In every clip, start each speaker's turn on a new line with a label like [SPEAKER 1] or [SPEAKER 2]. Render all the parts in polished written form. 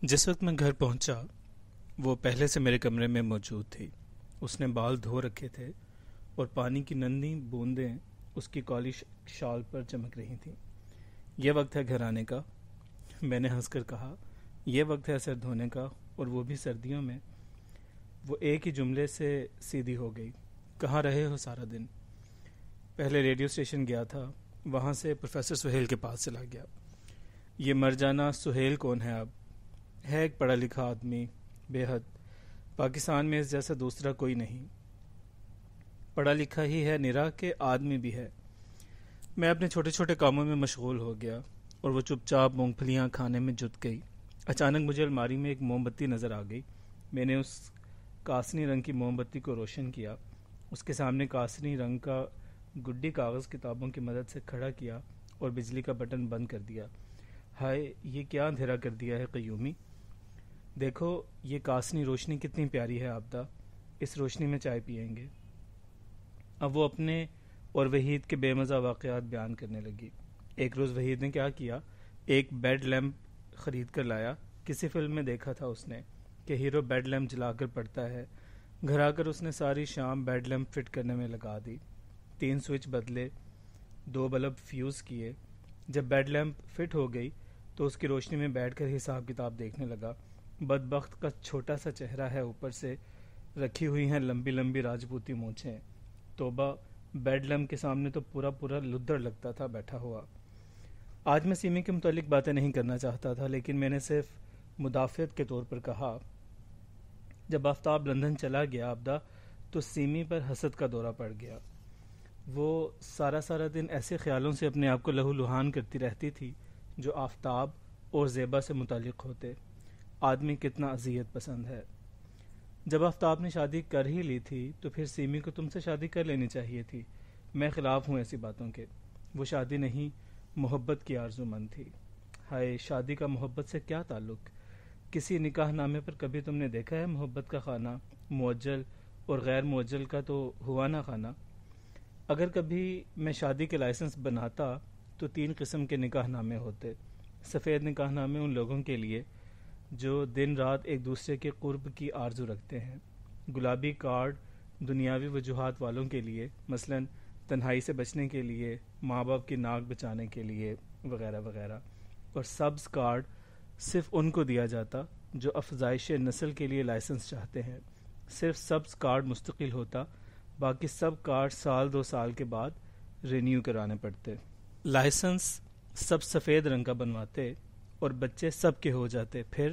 [SPEAKER 1] جس وقت میں گھر پہنچا وہ پہلے سے میرے کمرے میں موجود تھی۔ اس نے بال دھو رکھے تھے اور پانی کی ننھی بوندیں اس کی کالی شال پر چمک رہی تھیں۔ یہ وقت ہے گھر آنے کا، میں نے ہنس کر کہا۔ یہ وقت ہے سر دھونے کا، اور وہ بھی سردیوں میں۔ وہ ایک ہی جملے سے سیدھی ہو گئی۔ کہاں رہے ہو سارا دن؟ پہلے ریڈیو اسٹیشن گیا تھا، وہاں سے پروفیسر سہیل کے پاس چلا گیا۔ یہ مر جانا سہیل کون ہے اب؟ ہے ایک پڑھا لکھا آدمی، بے حد۔ پاکستان میں اس جیسا دوسرا کوئی نہیں۔ پڑھا لکھا ہی ہے نرا کہ آدمی بھی ہے۔ میں اپنے چھوٹے چھوٹے کاموں میں مشغول ہو گیا اور وہ چپ چاپ مونگ پھلیاں کھانے میں جت گئی۔ اچانک مجھے الماری میں ایک موم بتی نظر آ گئی۔ میں نے اس کاسنی رنگ کی موم بتی کو روشن کیا، اس کے سامنے کاسنی رنگ کا گڈی کاغذ کتابوں کی مدد سے کھڑا کیا اور بجلی کا بٹن بند کر دیا۔ ہائے، یہ کیا اندھیرا کر دیا ہے قیومی! دیکھو یہ کاسنی روشنی کتنی پیاری ہے آبدہ، اس روشنی میں چائے پئیں گے۔ اب وہ اپنے اور وحید کے بے مزہ واقعات بیان کرنے لگی۔ ایک روز وحید نے کیا کیا، ایک بیڈ لیمپ خرید کر لایا۔ کسی فلم میں دیکھا تھا اس نے کہ ہیرو بیڈ لیمپ جلا کر پڑتا ہے۔ گھر آ کر اس نے ساری شام بیڈ لیمپ فٹ کرنے میں لگا دی۔ 3 سوئچ بدلے، 2 بلب فیوز کیے۔ جب بیڈ لیمپ فٹ ہو گئی تو اس کی روشنی میں بیٹھ کر حساب کتاب دیکھنے لگا۔ بدبخت کا چھوٹا سا چہرہ ہے، اوپر سے رکھی ہوئی ہیں لمبی لمبی راجپوتی مونچھیں۔ توبہ، بیڈ لیمپ کے سامنے تو پورا پورا لدڑ لگتا تھا بیٹھا ہوا۔ آج میں سیمی کے متعلق باتیں نہیں کرنا چاہتا تھا، لیکن میں نے صرف مدافعت کے طور پر کہا۔ جب آفتاب لندن چلا گیا آبدہ تو سیمی پر حسد کا دورہ پڑ گیا۔ وہ سارا دن ایسے خیالوں سے اپنے آپ کو لہو لہان کرتی رہتی تھی جو آفتاب اور زیبا سے متعلق ہوتے۔ آدمی کتنا اذیت پسند ہے۔ جب آفتاب نے شادی کر ہی لی تھی تو پھر سیمی کو تم سے شادی کر لینی چاہیے تھی۔ میں خلاف ہوں ایسی باتوں کے۔ وہ شادی نہیں، محبت کی آرزو مند تھی۔ ہائے، شادی کا محبت سے کیا تعلق؟ کسی نکاح نامے پر کبھی تم نے دیکھا ہے محبت کا خانہ؟ معجل اور غیر معجل کا تو ہوا نہ خانہ۔ اگر کبھی میں شادی کے لائسنس بناتا تو 3 قسم کے نکاح نامے ہوتے۔ سفید نکاح نامے ان لوگوں کے لیے جو دن رات ایک دوسرے کے قرب کی آرزو رکھتے ہیں۔ گلابی کارڈ دنیاوی وجوہات والوں کے لیے، مثلا تنہائی سے بچنے کے لیے، ماں باپ کی ناک بچانے کے لیے، وغیرہ وغیرہ۔ اور سبز کارڈ صرف ان کو دیا جاتا جو افزائش نسل کے لیے لائسنس چاہتے ہیں۔ صرف سبز کارڈ مستقل ہوتا، باقی سب کارڈ 1-2 سال کے بعد رینیو کرانے پڑتے۔ لائسنس سب سفید رنگ کا بنواتے اور بچے سب کے ہو جاتے۔ پھر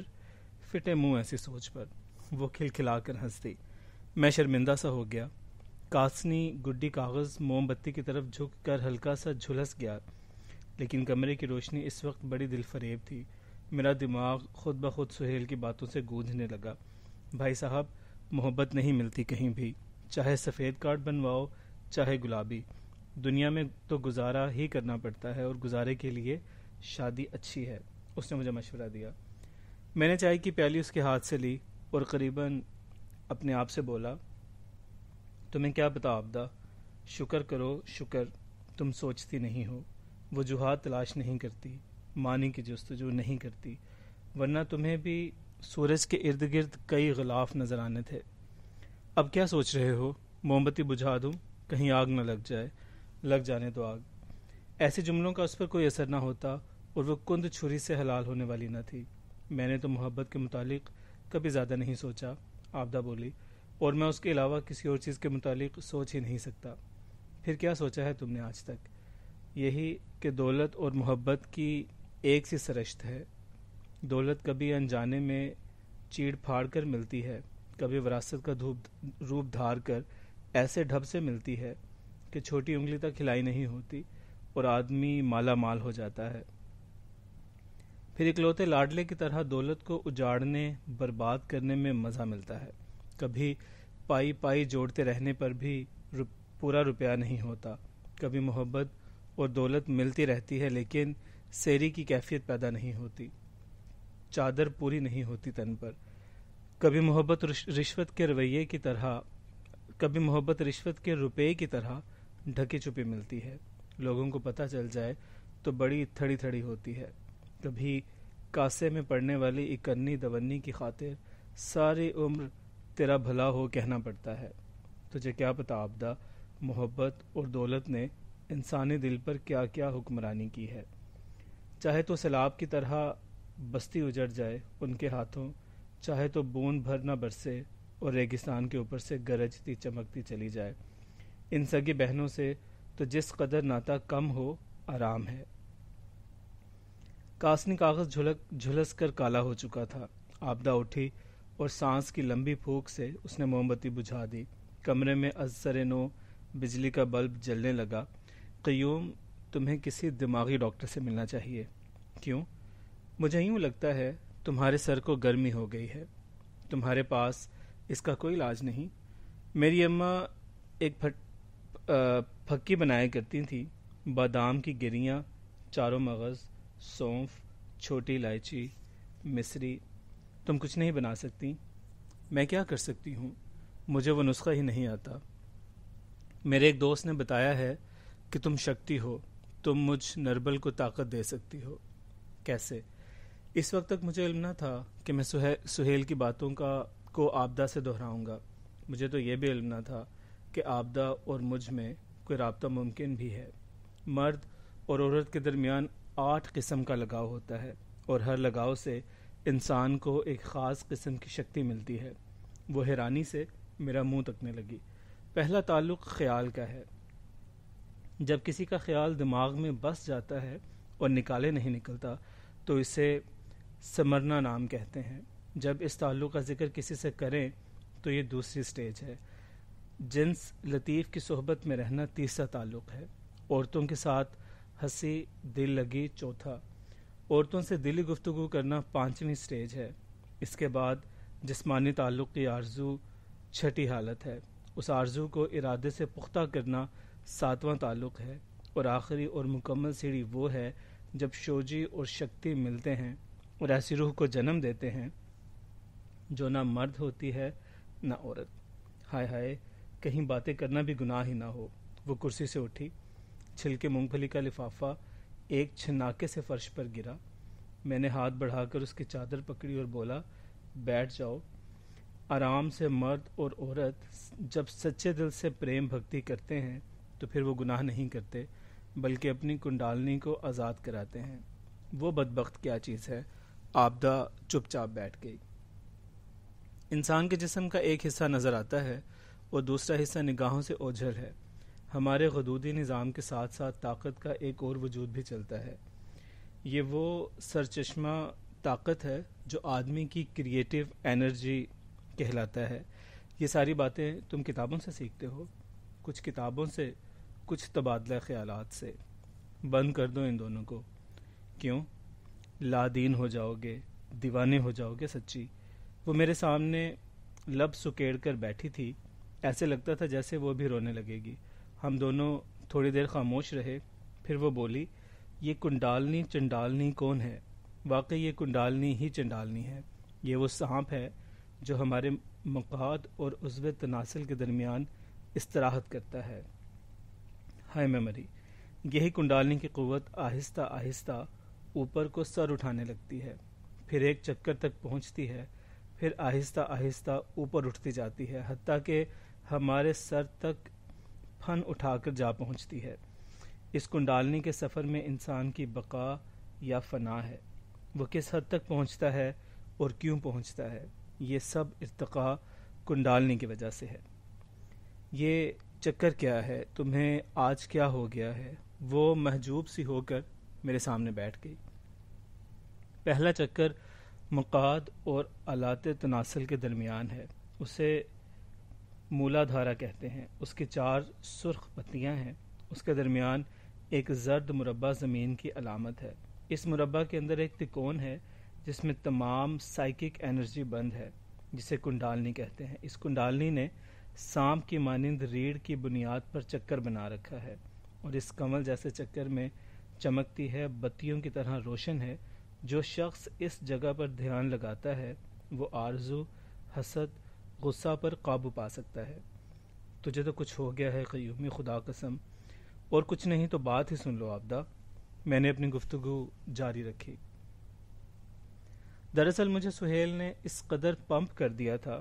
[SPEAKER 1] فٹے منہ ایسی سوچ پر۔ وہ کھلکھلا کر ہنستی۔ میں شرمندہ سا ہو گیا۔ کاسنی گڈی کاغذ موم بتی کی طرف جھک کر ہلکا سا جھلس گیا، لیکن کمرے کی روشنی اس وقت بڑی دل فریب تھی۔ میرا دماغ خود بخود سہیل کی باتوں سے گونجنے لگا۔ بھائی صاحب، محبت نہیں ملتی کہیں بھی، چاہے سفید کارڈ بنواؤ چاہے گلابی۔ دنیا میں تو گزارا ہی کرنا پڑتا ہے، اور گزارے کے لیے شادی اچھی ہے۔ اس نے مجھے مشورہ دیا۔ میں نے چائے کی پیالی اس کے ہاتھ سے لی اور قریباً اپنے آپ سے بولا، تمہیں کیا پتا آبدہ، شکر کرو شکر، تم سوچتی نہیں ہو، وجوہات تلاش نہیں کرتی، معنی کی جستجو نہیں کرتی، ورنہ تمہیں بھی سورج کے ارد گرد کئی غلاف نظر آنے تھے۔ اب کیا سوچ رہے ہو؟ موم بتی بجھا دوں؟ کہیں آگ نہ لگ جائے۔ لگ جانے تو آگ۔ ایسے جملوں کا اس پر کوئی اثر نہ ہوتا، اور وہ کند چھری سے حلال ہونے والی نہ تھی۔ میں نے تو محبت کے متعلق کبھی زیادہ نہیں سوچا، آبدہ بولی، اور میں اس کے علاوہ کسی اور چیز کے متعلق سوچ ہی نہیں سکتا۔ پھر کیا سوچا ہے تم نے آج تک؟ یہی کہ دولت اور محبت کی ایک سی سرشت ہے۔ دولت کبھی انجانے میں چیڑ پھاڑ کر ملتی ہے، کبھی وراثت کا روپ دھار کر ایسے ڈھب سے ملتی ہے کہ چھوٹی انگلی تک ہلائی نہیں ہوتی اور آدمی مالا مال ہو جاتا ہے۔ پھر اکلوتے لاڈلے کی طرح دولت کو اجاڑنے، برباد کرنے میں مزہ ملتا ہے۔ کبھی پائی پائی جوڑتے رہنے پر بھی پورا روپیہ نہیں ہوتا۔ کبھی محبت اور دولت ملتی رہتی ہے، لیکن سیری کی کیفیت پیدا نہیں ہوتی، چادر پوری نہیں ہوتی تن پر۔ کبھی محبت رشوت کے رویے کی طرح، کبھی محبت رشوت کے روپے کی طرح ڈھکی چھپی ملتی ہے، لوگوں کو پتہ چل جائے تو بڑی تھڑی تھڑی ہوتی ہے۔ کبھی کاسے میں پڑنے والی اکنی دونی کی خاطر ساری عمر تیرا بھلا ہو کہنا پڑتا ہے۔ تجھے کیا پتہ عابدہ، محبت اور دولت نے انسانی دل پر کیا کیا حکمرانی کی ہے۔ چاہے تو سیلاب کی طرح بستی اجڑ جائے ان کے ہاتھوں، چاہے تو بوند بھر نہ برسے اور ریگستان کے اوپر سے گرجتی چمکتی چلی جائے۔ ان سگی بہنوں سے تو جس قدر ناتا کم ہو آرام ہے۔ کاسنی کاغذ جھلس کر کالا ہو چکا تھا۔ عابدہ اٹھی اور سانس کی لمبی پھونک سے اس نے موم بتی بجھا دی۔ کمرے میں از سر نو بجلی کا بلب جلنے لگا۔ قیوم، تمہیں کسی دماغی ڈاکٹر سے ملنا چاہیے۔ کیوں؟ مجھے یوں لگتا ہے تمہارے سر کو گرمی ہو گئی ہے۔ تمہارے پاس اس کا کوئی علاج نہیں؟ میری اماں ایک پھکی بنایا کرتی تھی، بادام کی گریاں، چاروں مغز، سونف، چھوٹی الائچی، مصری۔ تم کچھ نہیں بنا سکتی؟ میں کیا کر سکتی ہوں؟ مجھے وہ نسخہ ہی نہیں آتا۔ میرے ایک دوست نے بتایا ہے کہ تم شکتی ہو، تم مجھ نربل کو طاقت دے سکتی ہو۔ کیسے؟ اس وقت تک مجھے علم نہ تھا کہ میں سہیل کی باتوں کو عابدہ سے دہراؤں گا۔ مجھے تو یہ بھی علم نہ تھا کہ عابدہ اور مجھ میں کوئی رابطہ ممکن بھی ہے۔ مرد اور عورت کے درمیان 8 قسم کا لگاؤ ہوتا ہے، اور ہر لگاؤ سے انسان کو ایک خاص قسم کی شکتی ملتی ہے۔ وہ حیرانی سے میرا منہ تکنے لگی۔ پہلا تعلق خیال کا ہے۔ جب کسی کا خیال دماغ میں بس جاتا ہے اور نکالے نہیں نکلتا تو اسے سمرنا نام کہتے ہیں۔ جب اس تعلق کا ذکر کسی سے کریں تو یہ دوسری سٹیج ہے۔ جنس لطیف کی صحبت میں رہنا تیسرا تعلق ہے۔ عورتوں کے ساتھ ہنسی دل لگی چوتھا۔ عورتوں سے دلی گفتگو کرنا 5ویں سٹیج ہے۔ اس کے بعد جسمانی تعلق کی آرزو 6ٹھی حالت ہے۔ اس آرزو کو ارادے سے پختہ کرنا 7واں تعلق ہے، اور آخری اور مکمل سیڑھی وہ ہے جب شوجی اور شکتی ملتے ہیں اور ایسی روح کو جنم دیتے ہیں جو نہ مرد ہوتی ہے نہ عورت۔ ہائے ہائے، کہیں باتیں کرنا بھی گناہ ہی نہ ہو۔ وہ کرسی سے اٹھی۔ چھلکے مونگ پھلی کا لفافہ ایک چھناکے سے فرش پر گرا۔ میں نے ہاتھ بڑھا کر اس کی چادر پکڑی اور بولا، بیٹھ جاؤ۔ آرام سے۔ مرد اور عورت جب سچے دل سے پریم بھکتی کرتے ہیں تو پھر وہ گناہ نہیں کرتے بلکہ اپنی کنڈالنی کو آزاد کراتے ہیں۔ وہ بدبخت کیا چیز ہے؟ عابدہ چپ چاپ بیٹھ گئی۔ انسان کے جسم کا ایک حصہ نظر آتا ہے اور دوسرا حصہ نگاہوں سے اوجھل ہے۔ ہمارے غدودی نظام کے ساتھ ساتھ طاقت کا ایک اور وجود بھی چلتا ہے۔ یہ وہ سرچشمہ طاقت ہے جو آدمی کی کریٹیو انرجی کہلاتا ہے۔ یہ ساری باتیں تم کتابوں سے سیکھتے ہو؟ کچھ کتابوں سے، کچھ تبادلہ خیالات سے۔ بند کر دو ان دونوں کو۔ کیوں؟ لادین ہو جاؤ گے، دیوانے ہو جاؤ گے سچی۔ وہ میرے سامنے لب سکیڑ کر بیٹھی تھی، ایسے لگتا تھا جیسے وہ بھی رونے لگے گی۔ ہم دونوں تھوڑی دیر خاموش رہے، پھر وہ بولی، یہ کنڈالنی چنڈالنی کون ہے؟ واقعی یہ کنڈالنی ہی چنڈالنی ہے۔ یہ وہ سانپ ہے جو ہمارے مقعد اور عضو تناسل کے درمیان استراحت کرتا ہے۔ ہائے میں مری۔ یہی کنڈالنی کی قوت آہستہ آہستہ اوپر کو سر اٹھانے لگتی ہے، پھر ایک چکر تک پہنچتی ہے، پھر آہستہ آہستہ اوپر اٹھتی جاتی ہے، حتیٰ کہ ہمارے سر تک پھن اٹھا کر جا پہنچتی ہے۔ اس کنڈالنی کے سفر میں انسان کی بقا یا فنا ہے۔ وہ کس حد تک پہنچتا ہے اور کیوں پہنچتا ہے؟ یہ سب ارتقاء کنڈالنی کی وجہ سے ہے۔ یہ چکر کیا ہے؟ تمہیں آج کیا ہو گیا ہے؟ وہ محجوب سی ہو کر میرے سامنے بیٹھ گئی۔ پہلا چکر مقعد اور آلات تناسل کے درمیان ہے، اسے مولا دھارا کہتے ہیں۔ اس کی 4 سرخ پتیاں ہیں، اس کے درمیان ایک زرد مربع زمین کی علامت ہے۔ اس مربع کے اندر ایک تکون ہے جس میں تمام سائیکک انرجی بند ہے، جسے کنڈالنی کہتے ہیں۔ اس کنڈالنی نے سانپ کی مانند ریڑھ کی بنیاد پر چکر بنا رکھا ہے، اور اس کمل جیسے چکر میں چمکتی ہے، بتیوں کی طرح روشن ہے۔ جو شخص اس جگہ پر دھیان لگاتا ہے وہ آرزو، حسد، غصہ پر قابو پا سکتا ہے۔ تجھے تو کچھ ہو گیا ہے قیومی، خدا قسم۔ اور کچھ نہیں تو بات ہی سن لو عابدہ۔ میں نے اپنی گفتگو جاری رکھی۔ دراصل مجھے سہیل نے اس قدر پمپ کر دیا تھا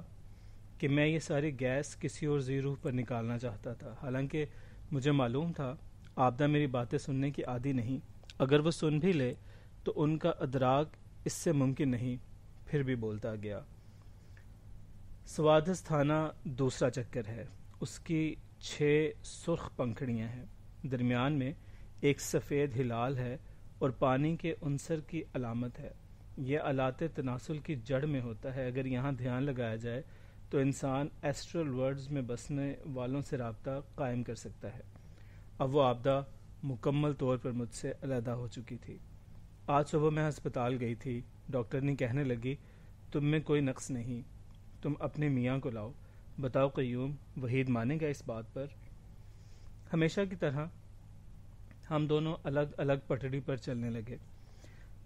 [SPEAKER 1] کہ میں یہ ساری گیس کسی اور ذی روح پر نکالنا چاہتا تھا، حالانکہ مجھے معلوم تھا آبدہ میری باتیں سننے کی عادی نہیں، اگر وہ سن بھی لے تو ان کا ادراک اس سے ممکن نہیں۔ پھر بھی بولتا گیا۔ سوادس تھانہ دوسرا چکر ہے، اس کی 6 سرخ پنکھڑیاں ہیں، درمیان میں ایک سفید ہلال ہے اور پانی کے عنصر کی علامت ہے۔ یہ آلات تناسل کی جڑ میں ہوتا ہے، اگر یہاں دھیان لگایا جائے تو انسان ایسٹرل ورلڈز میں بسنے والوں سے رابطہ قائم کر سکتا ہے۔ اب وہ آبدہ مکمل طور پر مجھ سے علیحدہ ہو چکی تھی۔ آج صبح میں ہسپتال گئی تھی، ڈاکٹرنی کہنے لگی تم میں کوئی نقص نہیں، تم اپنے میاں کو لاؤ۔ بتاؤ قیوم، وحید مانے گا اس بات پر؟ ہمیشہ کی طرح ہم دونوں الگ الگ پٹڑی پر چلنے لگے۔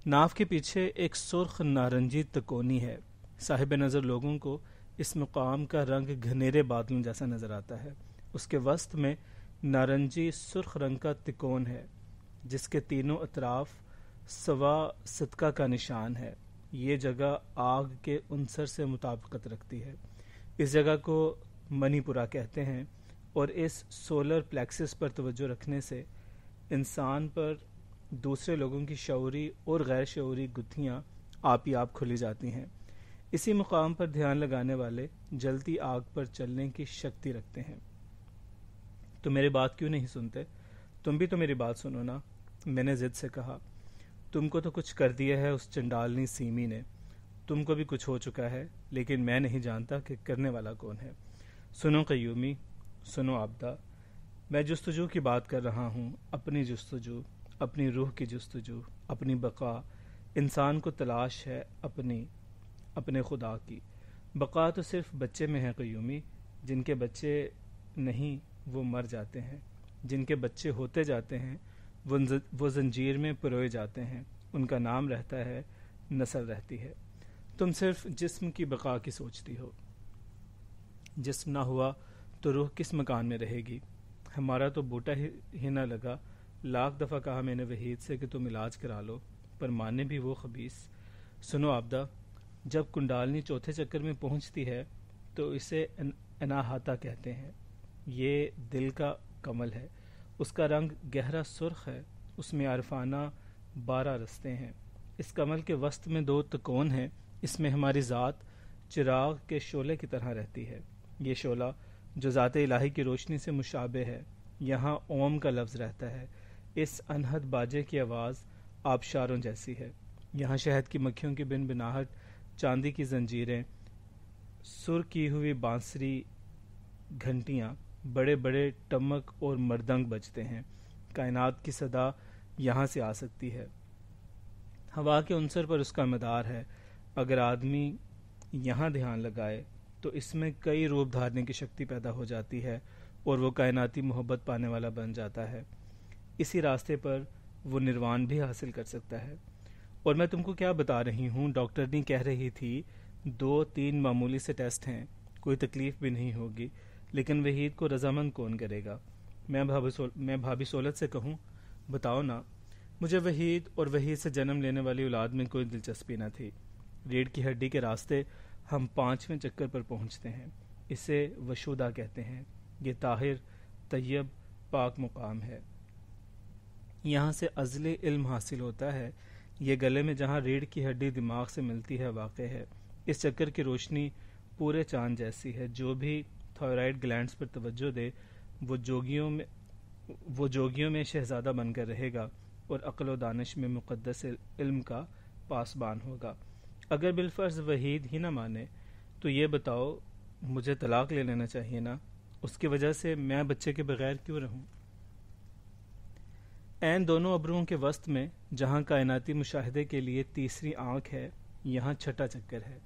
[SPEAKER 1] ناف کے پیچھے ایک سرخ نارنجی تکونی ہے، صاحب نظر لوگوں کو اس مقام کا رنگ گھنیرے بادلوں جیسا نظر آتا ہے۔ اس کے وسط میں نارنجی سرخ رنگ کا تکون ہے جس کے تینوں اطراف سوا صدقہ کا نشان ہے۔ یہ جگہ آگ کے عنصر سے مطابقت رکھتی ہے۔ اس جگہ کو منی پورا کہتے ہیں، اور اس سولر پلیکسس پر توجہ رکھنے سے انسان پر دوسرے لوگوں کی شعوری اور غیر شعوری گتھیاں آپ ہی آپ کھلی جاتی ہیں۔ اسی مقام پر دھیان لگانے والے جلتی آگ پر چلنے کی شکتی رکھتے ہیں۔ تو میری بات کیوں نہیں سنتے؟ تم بھی تو میری بات سنو نا، میں نے ضد سے کہا۔ تم کو تو کچھ کر دیا ہے اس چنڈالنی سیمی نے، تم کو بھی کچھ ہو چکا ہے، لیکن میں نہیں جانتا کہ کرنے والا کون ہے۔ سنو قیومی، سنو آبدہ، میں جستجو کی بات کر رہا ہوں، اپنی جستجو، اپنی روح کی جستجو، اپنی بقا۔ انسان کو تلاش ہے اپنے خدا کی۔ بقا تو صرف بچے میں ہے قیومی، جن کے بچے نہیں وہ مر جاتے ہیں، جن کے بچے ہوتے جاتے ہیں وہ زنجیر میں پروئے جاتے ہیں، ان کا نام رہتا ہے، نسل رہتی ہے۔ تم صرف جسم کی بقا کی سوچتی ہو۔ جسم نہ ہوا تو روح کس مکان میں رہے گی؟ ہمارا تو بوٹا ہی نہ لگا۔ لاکھ دفعہ کہا میں نے وحید سے کہ تم علاج کرا لو، پر مانے بھی وہ خبیث۔ سنو آبدہ، جب کنڈالنی چوتھے چکر میں پہنچتی ہے تو اسے اناہاتا کہتے ہیں۔ یہ دل کا کمل ہے، اس کا رنگ گہرا سرخ ہے، اس میں عارفانہ 12 رستے ہیں۔ اس کمل کے وسط میں 2 تکون ہیں، اس میں ہماری ذات چراغ کے شعلے کی طرح رہتی ہے۔ یہ شعلہ جو ذات الہی کی روشنی سے مشابہ ہے، یہاں اوم کا لفظ رہتا ہے۔ اس انہد باجے کی آواز آبشاروں جیسی ہے۔ یہاں شہد کی مکھیوں کی بن بناہٹ، چاندی کی زنجیریں، سر کی ہوئی بانسری گھنٹیاں، بڑے بڑے ٹمک اور مردنگ بجتے ہیں۔ کائنات کی صدا یہاں سے آ سکتی ہے۔ ہوا کے عنصر پر اس کا مدار ہے۔ اگر آدمی یہاں دھیان لگائے تو اس میں کئی روپ دھارنے کی شکتی پیدا ہو جاتی ہے اور وہ کائناتی محبت پانے والا بن جاتا ہے۔ اسی راستے پر وہ نروان بھی حاصل کر سکتا ہے۔ اور میں تم کو کیا بتا رہی ہوں، ڈاکٹرنی کہہ رہی تھی 2-3 معمولی سے ٹیسٹ ہیں، کوئی تکلیف بھی نہیں ہوگی، لیکن وحید کو رضامند کون کرے گا؟ میں بھابھی سولت سے کہوں؟ بتاؤ نا۔ مجھے وحید اور وحید سے جنم لینے والی اولاد میں کوئی دلچسپی نہ تھی۔ ریڑھ کی ہڈی کے راستے ہم 5ویں چکر پر پہنچتے ہیں، اسے وشودہ کہتے ہیں۔ یہ طاہر، طیب، پاک مقام ہے۔ یہاں سے ازلی علم حاصل ہوتا ہے۔ یہ گلے میں جہاں ریڑھ کی ہڈی دماغ سے ملتی ہے واقع ہے۔ اس چکر کی روشنی پورے چاند جیسی ہے۔ جو بھی تھائرائیڈ گلینڈز پر توجہ دے وہ جوگیوں میں شہزادہ بن کر رہے گا اور عقل و دانش میں مقدس علم کا پاسبان ہوگا۔ اگر بالفرض وحید ہی نہ مانے تو یہ بتاؤ مجھے طلاق لے لینا چاہیے نا؟ اس کی وجہ سے میں بچے کے بغیر کیوں رہوں؟ عین دونوں ابروؤں کے وسط میں جہاں کائناتی مشاہدے کے لیے تیسری آنکھ ہے، یہاں چھٹا چکر ہے۔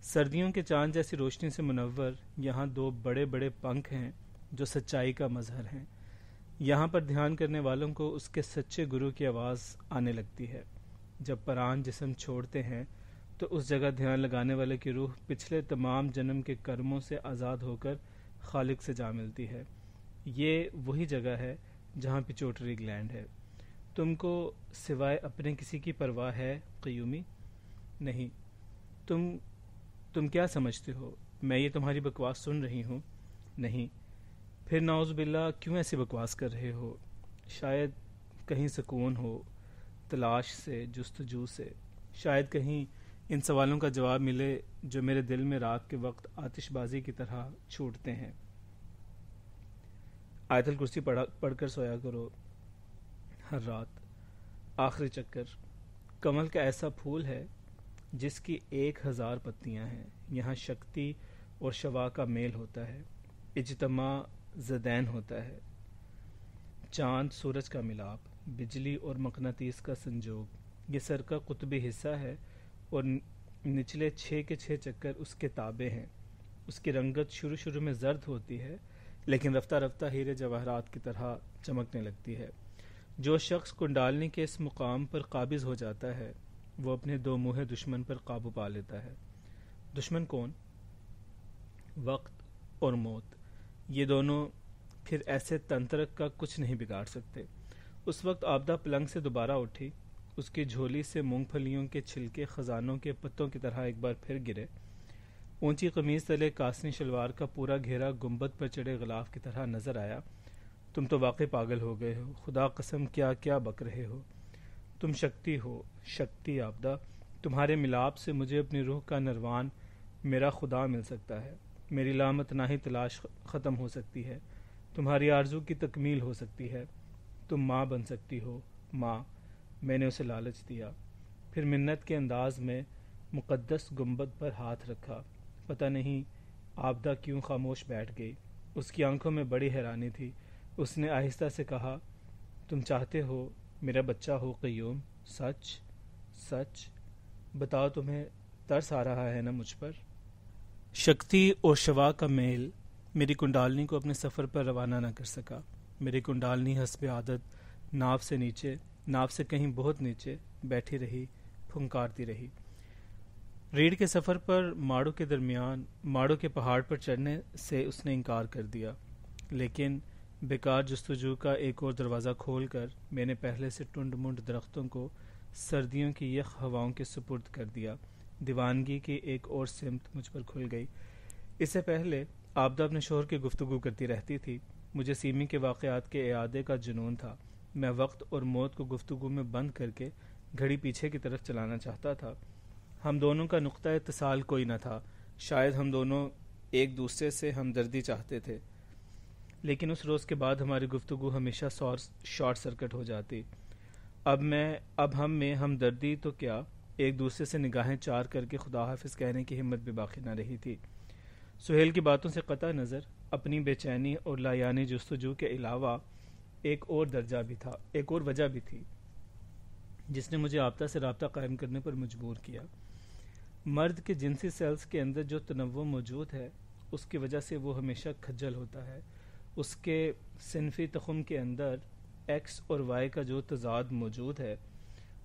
[SPEAKER 1] سردیوں کے چاند جیسی روشنی سے منور یہاں 2 بڑے بڑے پنکھ ہیں جو سچائی کا مظہر ہیں۔ یہاں پر دھیان کرنے والوں کو اس کے سچے گرو کی آواز آنے لگتی ہے۔ جب پران جسم چھوڑتے ہیں تو اس جگہ دھیان لگانے والے کی روح پچھلے تمام جنم کے کرموں سے آزاد ہو کر خالق سے جا ملتی ہے۔ یہ وہی جگہ ہے جہاں پچوٹری گلینڈ ہے۔ تم کو سوائے اپنے کسی کی پرواہ ہے قیومی؟ نہیں، تم کیا سمجھتے ہو میں یہ تمہاری بکواس سن رہی ہوں؟ نہیں۔ پھر نعوذ باللہ کیوں ایسی بکواس کر رہے ہو؟ شاید کہیں سکون ہو، تلاش سے، جستجو سے، شاید کہیں ان سوالوں کا جواب ملے جو میرے دل میں رات کے وقت آتش بازی کی طرح چھوٹتے ہیں۔ آیت الکرسی پڑھ کر سویا کرو ہر رات۔ آخری چکر۔ کمل کا ایسا پھول ہے جس کی 1000 پتیاں ہیں، یہاں شکتی اور شوا کا میل ہوتا ہے، اجتماع زدین ہوتا ہے، چاند سورج کا ملاپ، بجلی اور مقناطیس کا سنجوگ۔ یہ سر کا قطبی حصہ ہے اور نچلے 6 کے 6 چکر اس کے تابع ہیں۔ اس کی رنگت شروع میں زرد ہوتی ہے لیکن رفتہ رفتہ ہیرے جواہرات کی طرح چمکنے لگتی ہے۔ جو شخص کنڈالنی کے اس مقام پر قابض ہو جاتا ہے وہ اپنے 2 منہے دشمن پر قابو پا لیتا ہے۔ دشمن کون؟ وقت اور موت۔ یہ دونوں پھر ایسے تنترک کا کچھ نہیں بگاڑ سکتے۔ اس وقت آبدہ پلنگ سے دوبارہ اٹھی، اس کی جھولی سے مونگ پھلیوں کے چھلکے خزانوں کے پتوں کی طرح ایک بار پھر گرے۔ اونچی قمیض تلے کاسنی شلوار کا پورا گھیرا گنبد پر چڑھے غلاف کی طرح نظر آیا۔ تم تو واقعی پاگل ہو گئے ہو، خدا قسم کیا کیا بک رہے ہو؟ تم شکتی ہو، شکتی آبدہ۔ تمہارے ملاپ سے مجھے اپنی روح کا نروان، میرا خدا مل سکتا ہے، میری لامتناہی تلاش ختم ہو سکتی ہے، تمہاری آرزو کی تکمیل ہو سکتی ہے، تم ماں بن سکتی ہو، ماں۔ میں نے اسے لالچ دیا، پھر منت کے انداز میں مقدس گنبد پر ہاتھ رکھا۔ پتہ نہیں آبدہ کیوں خاموش بیٹھ گئی، اس کی آنکھوں میں بڑی حیرانی تھی۔ اس نے آہستہ سے کہا، تم چاہتے ہو میرا بچہ ہو قیوم؟ سچ؟ سچ؟ بتاؤ، تمہیں ترس آ رہا ہے نا مجھ پر؟ شکتی اور شوا کا میل میری کنڈالنی کو اپنے سفر پر روانہ نہ کر سکا۔ میری کنڈالنی حسب عادت ناو سے کہیں بہت نیچے بیٹھی رہی، پھنکارتی رہی۔ ریڑھ کے سفر پر ماڑو کے پہاڑ پر چڑھنے سے اس نے انکار کر دیا، لیکن بیکار جستجو کا ایک اور دروازہ کھول کر میں نے پہلے سے ٹنڈ منڈ درختوں کو سردیوں کی یخ ہواؤں کے سپرد کر دیا۔ دیوانگی کی ایک اور سمت مجھ پر کھل گئی۔ اس سے پہلے آبدہ اپنے شوہر کی گفتگو کرتی رہتی تھی۔ مجھے سیمی کے واقعات کے اعادے کا جنون تھا۔ میں وقت اور موت کو گفتگو میں بند کر کے گھڑی پیچھے کی طرف چلانا چاہتا تھا۔ ہم دونوں کا نقطہ اتصال کوئی نہ تھا، شاید ہم دونوں ایک دوسرے سے ہمدردی چاہتے تھے، لیکن اس روز کے بعد ہماری گفتگو ہمیشہ شارٹ سرکٹ ہو جاتی۔ اب ہم میں ہمدردی تو کیا، ایک دوسرے سے نگاہیں چار کر کے خدا حافظ کہنے کی ہمت بھی باقی نہ رہی تھی۔ سہیل کی باتوں سے قطع نظر اپنی بے چینی اور لایانی جستجو کے علاوہ ایک اور وجہ بھی تھی جس نے مجھے آبدہ سے رابطہ قائم کرنے پر مجبور کیا۔ مرد کے جنسی سیلز کے اندر جو تنوع موجود ہے اس کی وجہ سے وہ ہمیشہ کھجل ہوتا ہے۔ اس کے صنفی تخم کے اندر ایکس اور وائی کا جو تضاد موجود ہے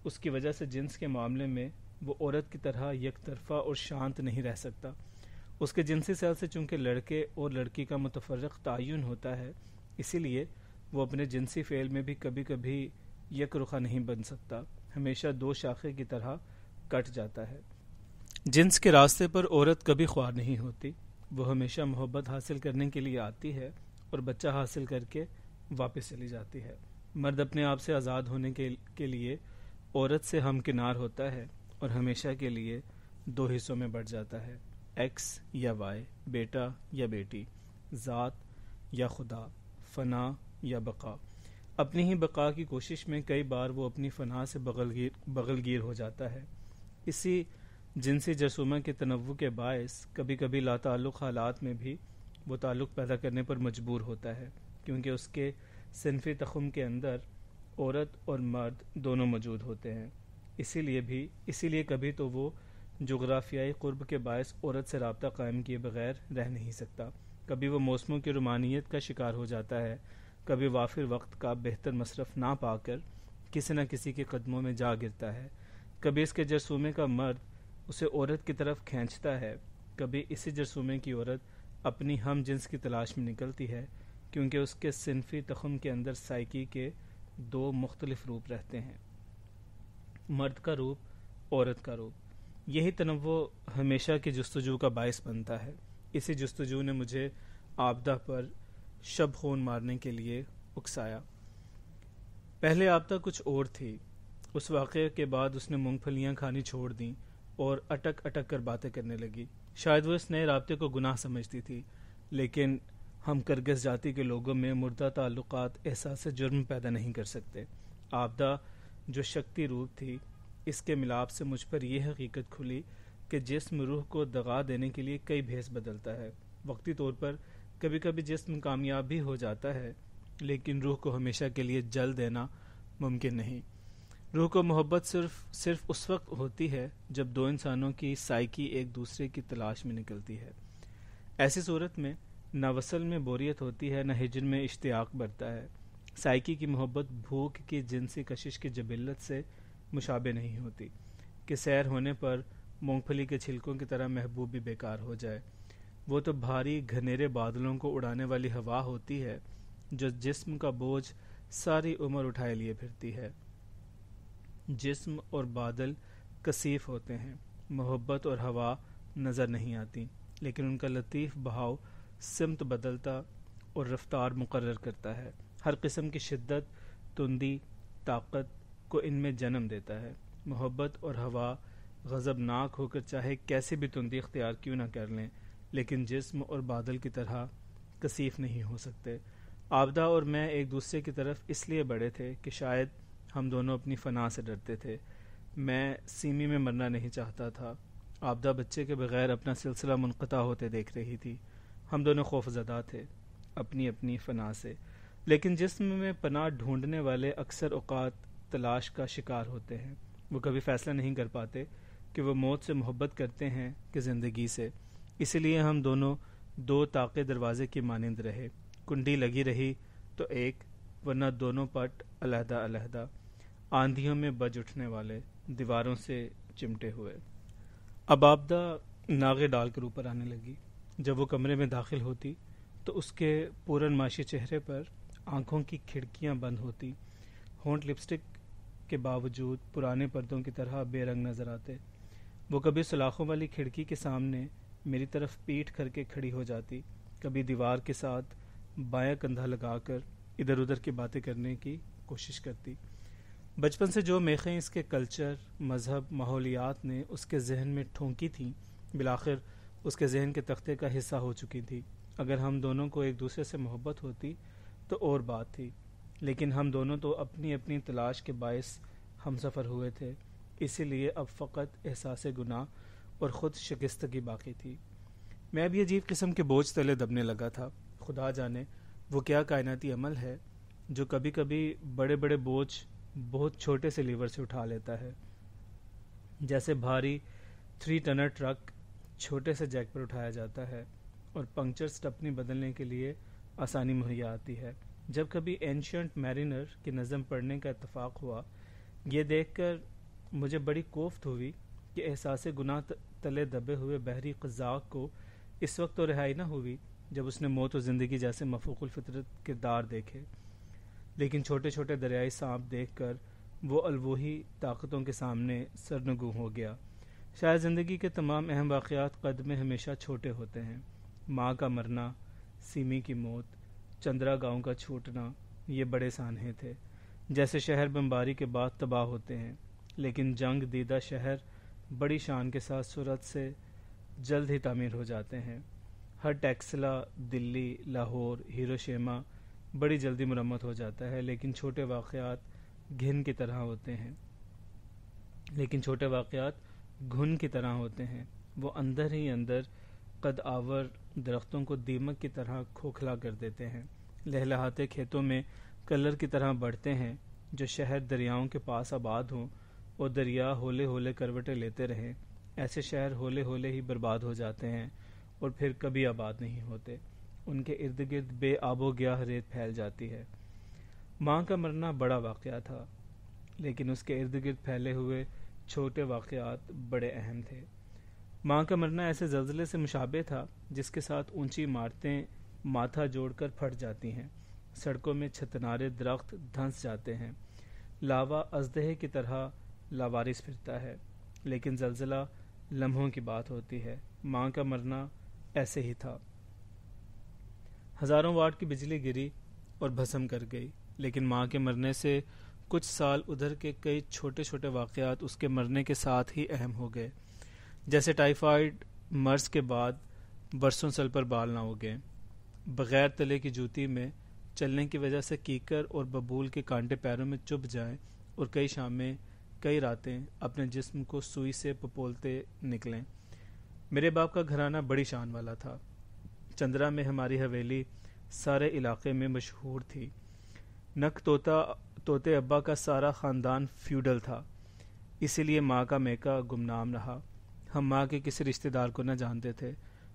[SPEAKER 1] اس کی وجہ سے جنس کے معاملے میں وہ عورت کی طرح یک طرفہ اور شانت نہیں رہ سکتا۔ اس کے جنسی سیل سے چونکہ لڑکے اور لڑکی کا متفرق تعین ہوتا ہے، اسی لیے وہ اپنے جنسی فعل میں بھی کبھی کبھی یک رخا نہیں بن سکتا، ہمیشہ دو شاخے کی طرح کٹ جاتا ہے۔ جنس کے راستے پر عورت کبھی خوار نہیں ہوتی، وہ ہمیشہ محبت حاصل کرنے کے لیے آتی ہے اور بچہ حاصل کر کے واپس چلی جاتی ہے۔ مرد اپنے آپ سے آزاد ہونے کے لیے عورت سے ہمکنار ہوتا ہے اور ہمیشہ کے لیے دو حصوں میں بٹ جاتا ہے، ایکس یا وائی، بیٹا یا بیٹی، ذات یا خدا، فنا یا بقا۔ اپنی ہی بقا کی کوشش میں کئی بار وہ اپنی فنا سے بغل گیر ہو جاتا ہے۔ اسی جنسی جرثومہ کے تنوع کے باعث کبھی کبھی لاتعلق حالات میں بھی وہ تعلق پیدا کرنے پر مجبور ہوتا ہے، کیونکہ اس کے صنفی تخم کے اندر عورت اور مرد دونوں موجود ہوتے ہیں۔ اسی لیے کبھی تو وہ جغرافیائی قرب کے باعث عورت سے رابطہ قائم کیے بغیر رہ نہیں سکتا، کبھی وہ موسموں کی رومانیت کا شکار ہو جاتا ہے، کبھی وافر وقت کا بہتر مصرف نہ پا کر کسی نہ کسی کے قدموں میں جا گرتا ہے، کبھی اس کے جرثومے کا مرد اسے عورت کی طرف کھینچتا ہے، کبھی اسی جرثومے کی عورت اپنی ہم جنس کی تلاش میں نکلتی ہے، کیونکہ اس کے صنفی تخم کے اندر سائیکی کے دو مختلف روپ رہتے ہیں، مرد کا روپ، عورت کا روپ۔ یہی تنوع ہمیشہ کی جستجو کا باعث بنتا ہے۔ اسی جستجو نے مجھے آبدہ پر شب خون مارنے کے لیے اکسایا۔ پہلے آبدہ کچھ اور تھی۔ اس واقعے کے بعد اس نے مونگ پھلیاں کھانی چھوڑ دیں اور اٹک اٹک کر باتیں کرنے لگی۔ شاید وہ اس نئے رابطے کو گناہ سمجھتی تھی، لیکن ہم کرگس جاتی کے لوگوں میں مردہ تعلقات احساس جرم پیدا نہیں کر سکتے۔ آبدہ جو شکتی روپ تھی، اس کے ملاپ سے مجھ پر یہ حقیقت کھلی کہ جسم روح کو دغا دینے کے لیے کئی بھیس بدلتا ہے۔ وقتی طور پر کبھی کبھی جسم کامیاب بھی ہو جاتا ہے، لیکن روح کو ہمیشہ کے لیے جل دینا ممکن نہیں۔ روح کو محبت صرف اس وقت ہوتی ہے جب دو انسانوں کی سائیکی ایک دوسرے کی تلاش میں نکلتی ہے۔ ایسی صورت میں نہ وصل میں بوریت ہوتی ہے، نہ ہجر میں اشتیاق بڑھتا ہے۔ سائیکی کی محبت بھوک کی جنسی کشش کی جبلت سے مشابہ نہیں ہوتی کہ سیر ہونے پر مونگ پھلی کے چھلکوں کی طرح محبوب بھی بیکار ہو جائے۔ وہ تو بھاری گھنیرے بادلوں کو اڑانے والی ہوا ہوتی ہے جو جسم کا بوجھ ساری عمر اٹھائے لیے پھرتی ہے۔ جسم اور بادل کثیف ہوتے ہیں، محبت اور ہوا نظر نہیں آتی، لیکن ان کا لطیف بہاؤ سمت بدلتا اور رفتار مقرر کرتا ہے۔ ہر قسم کی شدت، تندی، طاقت کو ان میں جنم دیتا ہے۔ محبت اور ہوا غضبناک ہو کر چاہے کیسی بھی تندی اختیار کیوں نہ کر لیں، لیکن جسم اور بادل کی طرح کثیف نہیں ہو سکتے۔ آبدہ اور میں ایک دوسرے کی طرف اس لیے بڑھے تھے کہ شاید ہم دونوں اپنی فنا سے ڈرتے تھے۔ میں سیمی میں مرنا نہیں چاہتا تھا۔ آبدہ بچے کے بغیر اپنا سلسلہ منقطع ہوتے دیکھ رہی تھی۔ ہم دونوں خوف زدہ تھے اپنی اپنی فنا سے، لیکن جسم میں پناہ ڈھونڈنے والے اکثر اوقات تلاش کا شکار ہوتے ہیں۔ وہ کبھی فیصلہ نہیں کر پاتے کہ وہ موت سے محبت کرتے ہیں کہ زندگی سے۔ اسی لیے ہم دونوں دو طاقے دروازے کی مانند رہے۔ کنڈی لگی رہی تو ایک، ورنہ دونوں پٹ علیحدہ علیحدہ، آندھیوں میں بج اٹھنے والے، دیواروں سے چمٹے ہوئے۔ اب آبدہ ناغے ڈال کر اوپر آنے لگی۔ جب وہ کمرے میں داخل ہوتی تو اس کے پورن معاشی چہرے پر آنکھوں کی کھڑکیاں بند ہوتی، ہونٹ لپسٹک کے باوجود پرانے پردوں کی طرح بے رنگ نظر آتے۔ وہ کبھی سلاخوں والی کھڑکی کے سامنے میری طرف پیٹھ کر کے کھڑی ہو جاتی، کبھی دیوار کے ساتھ بایاں کندھا لگا کر ادھر ادھر کی باتیں کرنے کی کوشش کرتی۔ بچپن سے جو میخیں اس کے کلچر، مذہب، ماحولیات نے اس کے ذہن میں ٹھونکی تھیں، بالآخر اس کے ذہن کے تختے کا حصہ ہو چکی تھی۔ اگر ہم دونوں کو ایک دوسرے سے محبت ہوتی تو اور بات تھی، لیکن ہم دونوں تو اپنی اپنی تلاش کے باعث ہم سفر ہوئے تھے، اسی لیے اب فقط احساس گناہ اور خود شکستگی باقی تھی۔ میں بھی عجیب قسم کے بوجھ تلے دبنے لگا تھا۔ خدا جانے وہ کیا کائناتی عمل ہے جو کبھی کبھی بڑے بڑے بوجھ بہت چھوٹے سے لیور سے اٹھا لیتا ہے، جیسے بھاری 3 ٹنر ٹرک چھوٹے سے جیک پر اٹھایا جاتا ہے اور پنکچر سٹپنی بدلنے کے لیے آسانی مہیا آتی ہے۔ جب کبھی اینشنٹ میرینر کی نظم پڑھنے کا اتفاق ہوا، یہ دیکھ کر مجھے بڑی کوفت ہوئی کہ احساس گناہ تلے دبے ہوئے بحری قزاق کو اس وقت تو رہائی نہ ہوئی جب اس نے موت و زندگی جیسے مفوق الفطرت کردار دیکھے، لیکن چھوٹے چھوٹے دریائی سانپ دیکھ کر وہ الوہی طاقتوں کے سامنے سرنگوں ہو گیا۔ شاید زندگی کے تمام اہم واقعات قد میں ہمیشہ چھوٹے ہوتے ہیں۔ ماں کا مرنا، سیمی کی موت، چندرا گاؤں کا چھوٹنا، یہ بڑے سانحے تھے۔ جیسے شہر بمباری کے بعد تباہ ہوتے ہیں، لیکن جنگ دیدہ شہر بڑی شان کے ساتھ سرعت سے جلد ہی تعمیر ہو جاتے ہیں۔ ہر ٹیکسلا، دلی، لاہور، ہیروشیما بڑی جلدی مرمت ہو جاتا ہے، لیکن چھوٹے واقعات گھن کی طرح ہوتے ہیں۔ وہ اندر ہی اندر قد آور درختوں کو دیمک کی طرح کھوکھلا کر دیتے ہیں، لہلہاتے کھیتوں میں کلر کی طرح بڑھتے ہیں۔ جو شہر دریاؤں کے پاس آباد ہوں اور دریا ہولے ہولے کروٹیں لیتے رہیں، ایسے شہر ہولے ہولے ہی برباد ہو جاتے ہیں اور پھر کبھی آباد نہیں ہوتے۔ ان کے ارد گرد بے آب و گیاہ ریت پھیل جاتی ہے۔ ماں کا مرنا بڑا واقعہ تھا، لیکن اس کے ارد گرد پھیلے ہوئے چھوٹے واقعات بڑے اہم تھے۔ ماں کا مرنا ایسے زلزلے سے مشابہ تھا جس کے ساتھ اونچی عمارتیں ماتھا جوڑ کر پھٹ جاتی ہیں، سڑکوں میں چھتنارے درخت دھنس جاتے ہیں، لاوا اژدہے کی طرح لاوارث پھرتا ہے، لیکن زلزلہ لمحوں کی بات ہوتی ہے۔ ماں کا مرنا ایسے ہی تھا۔ ہزاروں واٹ کی بجلی گری اور بھسم کر گئی، لیکن ماں کے مرنے سے کچھ سال ادھر کے کئی چھوٹے چھوٹے واقعات اس کے مرنے کے ساتھ ہی اہم ہو گئے، جیسے ٹائیفائیڈ مرض کے بعد برسوں سل پر بال نہ اگیں، بغیر تلے کی جوتی میں چلنے کی وجہ سے کیکر اور ببول کے کانٹے پیروں میں چبھ جائیں اور کئی شامیں کئی راتیں اپنے جسم کو سوئی سے پپولتے نکلیں۔ میرے باپ کا گھرانہ بڑی شان والا تھا۔ چندرا میں ہماری حویلی سارے علاقے میں مشہور تھی۔ نک توتے ابا کا سارا خاندان فیوڈل تھا، اسی لیے ماں کا میکا گمنام رہا۔ ہم ماں کے کسی رشتہ دار کو نہ جانتے تھے۔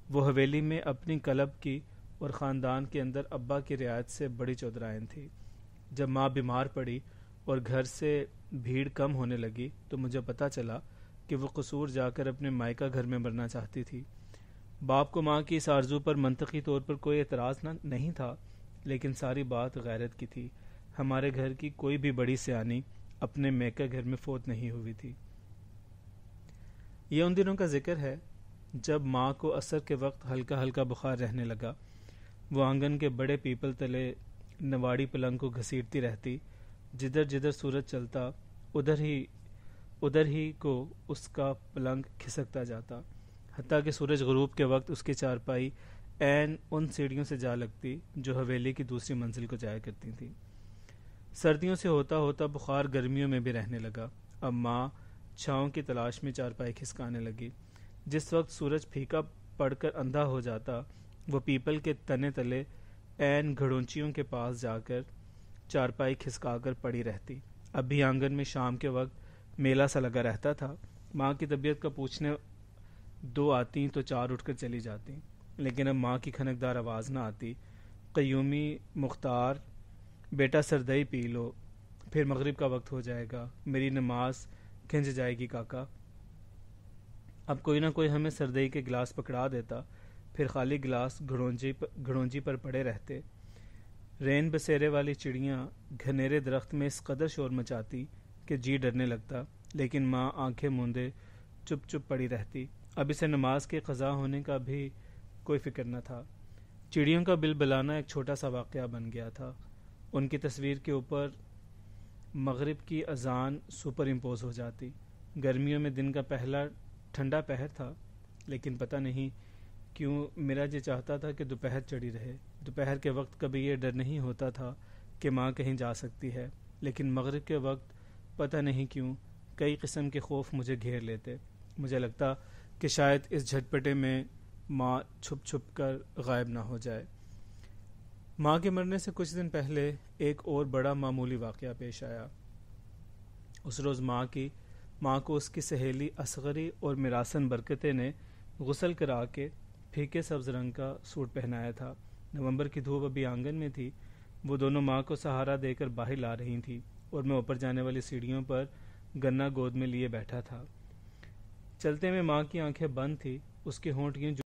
[SPEAKER 1] وہ حویلی میں اپنی کلب کی اور خاندان کے اندر ابا کی رعایت سے بڑی چودرائن تھی۔ جب ماں بیمار پڑی اور گھر سے بھیڑ کم ہونے لگی تو مجھے پتہ چلا کہ وہ قصور جا کر اپنے مائکا گھر میں مرنا چاہتی تھی۔ باپ کو ماں کی اس آرزو پر منطقی طور پر کوئی اعتراض نہیں تھا، لیکن ساری بات غیرت کی تھی۔ ہمارے گھر کی کوئی بھی بڑی سیانی اپنے میکا گھر میں فوت نہیں ہوئی تھی۔ یہ ان دنوں کا ذکر ہے جب ماں کو عصر کے وقت ہلکا ہلکا بخار رہنے لگا۔ وہ آنگن کے بڑے پیپل تلے نواڑی پلنگ کو گھسیٹتی رہتی، جدھر جدھر سورج چلتا ادھر ہی کو اس کا پلنگ کھسکتا جاتا، حتیٰ کہ سورج غروب کے وقت اس کی چارپائی عین ان سیڑھیوں سے جا لگتی جو حویلی کی دوسری منزل کو جایا کرتی تھیں۔ سردیوں سے ہوتا ہوتا بخار گرمیوں میں بھی رہنے لگا۔ اب ماں چھاؤں کی تلاش میں چارپائی کھسکانے لگی۔ جس وقت سورج پھیکا پڑ کر اندھا ہو جاتا، وہ پیپل کے تنے تلے عین گھڑونچیوں کے پاس جا کر چارپائی کھسکا کر پڑی رہتی۔ اب بھی آنگن میں شام کے وقت میلہ سا لگا رہتا تھا۔ ماں کی طبیعت کا پوچھنے دو آتی تو چار اٹھ کر چلی جاتی، لیکن اب ماں کی کھنکدار آواز نہ آتی۔ قیومی مختار، بیٹا سردئی پی لو، پھر مغرب کا وقت ہو جائے گا، میری نماز کھنچ جائے گی کاکا۔ اب کوئی نہ کوئی ہمیں سردئی کے گلاس پکڑا دیتا، پھر خالی گلاس گھڑونجی پر پڑے رہتے۔ رین بسیرے والی چڑیاں گھنیرے درخت میں اس قدر شور مچاتی کہ جی ڈرنے لگتا، لیکن ماں آنکھیں موندے چپ چپ پڑی رہتی۔ اب اسے نماز کے قضا ہونے کا بھی کوئی فکر نہ تھا۔ چڑیوں کا بلبلانا ایک چھوٹا سا واقعہ بن گیا تھا۔ ان کی تصویر کے اوپر مغرب کی اذان سپر امپوز ہو جاتی۔ گرمیوں میں دن کا پہلا ٹھنڈا پہر تھا، لیکن پتہ نہیں کیوں میرا جی چاہتا تھا کہ دوپہر چڑھی رہے۔ دوپہر کے وقت کبھی یہ ڈر نہیں ہوتا تھا کہ ماں کہیں جا سکتی ہے، لیکن مغرب کے وقت پتہ نہیں کیوں کئی قسم کے خوف مجھے گھیر لیتے۔ مجھے لگتا کہ شاید اس جھٹپٹے میں ماں چھپ چھپ کر غائب نہ ہو جائے۔ ماں کے مرنے سے کچھ دن پہلے ایک اور بڑا معمولی واقعہ پیش آیا۔ اس روز ماں کو اس کی سہیلی اصغری اور میراسن برکتیں نے غسل کرا کے پھیکے سبز رنگ کا سوٹ پہنایا تھا۔ نومبر کی دھوپ ابھی آنگن میں تھی۔ وہ دونوں ماں کو سہارا دے کر باہر لا رہی تھیں اور میں اوپر جانے والی سیڑھیوں پر گنا گود میں لیے بیٹھا تھا۔ چلتے میں ماں کی آنکھیں بند تھی، اس کے ہونٹ یوں